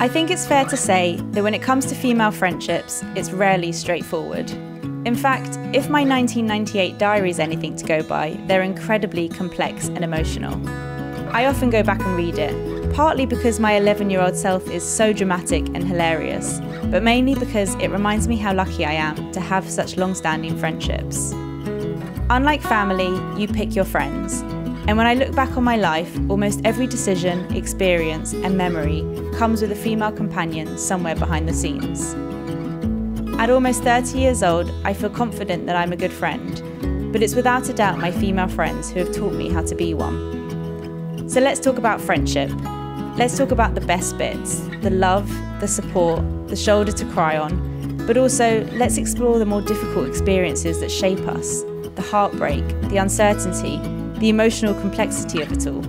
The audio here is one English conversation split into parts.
I think it's fair to say that when it comes to female friendships, it's rarely straightforward. In fact, if my 1998 diary is anything to go by, they're incredibly complex and emotional. I often go back and read it, partly because my 11-year-old self is so dramatic and hilarious, but mainly because it reminds me how lucky I am to have such long-standing friendships. Unlike family, you pick your friends. And when I look back on my life, almost every decision, experience, and memory comes with a female companion somewhere behind the scenes. At almost 30 years old, I feel confident that I'm a good friend, but it's without a doubt my female friends who have taught me how to be one. So let's talk about friendship. Let's talk about the best bits, the love, the support, the shoulder to cry on, but also let's explore the more difficult experiences that shape us, the heartbreak, the uncertainty, the emotional complexity of it all.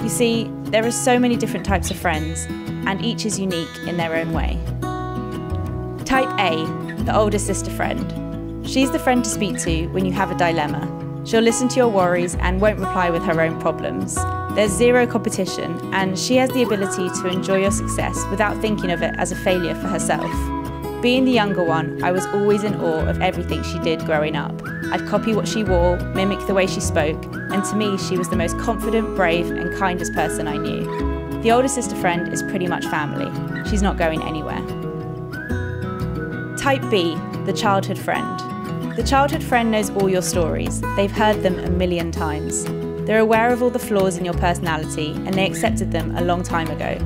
You see, there are so many different types of friends, and each is unique in their own way. Type A, the older sister friend. She's the friend to speak to when you have a dilemma. She'll listen to your worries and won't reply with her own problems. There's zero competition, and she has the ability to enjoy your success without thinking of it as a failure for herself. Being the younger one, I was always in awe of everything she did growing up. I'd copy what she wore, mimic the way she spoke, and to me she was the most confident, brave and kindest person I knew. The older sister friend is pretty much family. She's not going anywhere. Type B, the childhood friend. The childhood friend knows all your stories. They've heard them a million times. They're aware of all the flaws in your personality and they accepted them a long time ago.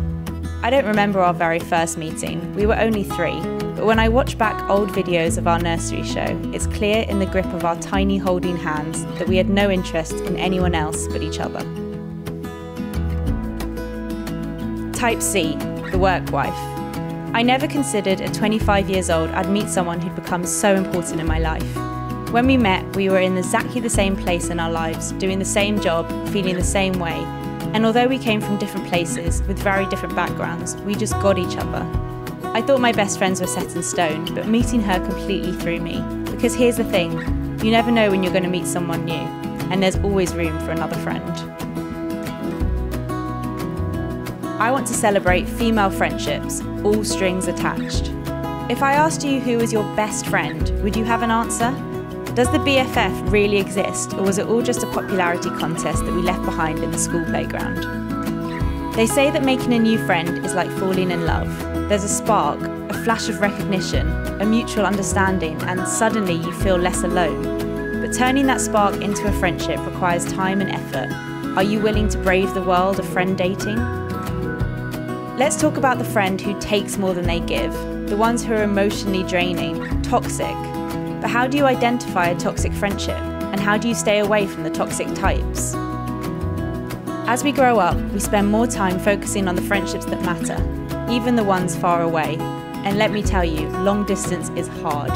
I don't remember our very first meeting. We were only 3. But when I watch back old videos of our nursery show, it's clear in the grip of our tiny holding hands that we had no interest in anyone else but each other. Type C, the work wife. I never considered at 25 years old I'd meet someone who'd become so important in my life. When we met, we were in exactly the same place in our lives, doing the same job, feeling the same way. And although we came from different places with very different backgrounds, we just got each other. I thought my best friends were set in stone, but meeting her completely threw me. Because here's the thing, you never know when you're going to meet someone new, and there's always room for another friend. I want to celebrate female friendships, all strings attached. If I asked you who was your best friend, would you have an answer? Does the BFF really exist, or was it all just a popularity contest that we left behind in the school playground? They say that making a new friend is like falling in love. There's a spark, a flash of recognition, a mutual understanding, and suddenly you feel less alone. But turning that spark into a friendship requires time and effort. Are you willing to brave the world of friend dating? Let's talk about the friend who takes more than they give, the ones who are emotionally draining, toxic. But how do you identify a toxic friendship? And how do you stay away from the toxic types? As we grow up, we spend more time focusing on the friendships that matter, even the ones far away. And let me tell you, long distance is hard.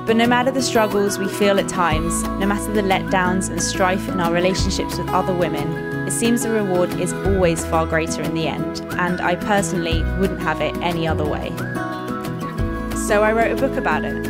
But no matter the struggles we feel at times, no matter the letdowns and strife in our relationships with other women, it seems the reward is always far greater in the end, and I personally wouldn't have it any other way. So I wrote a book about it.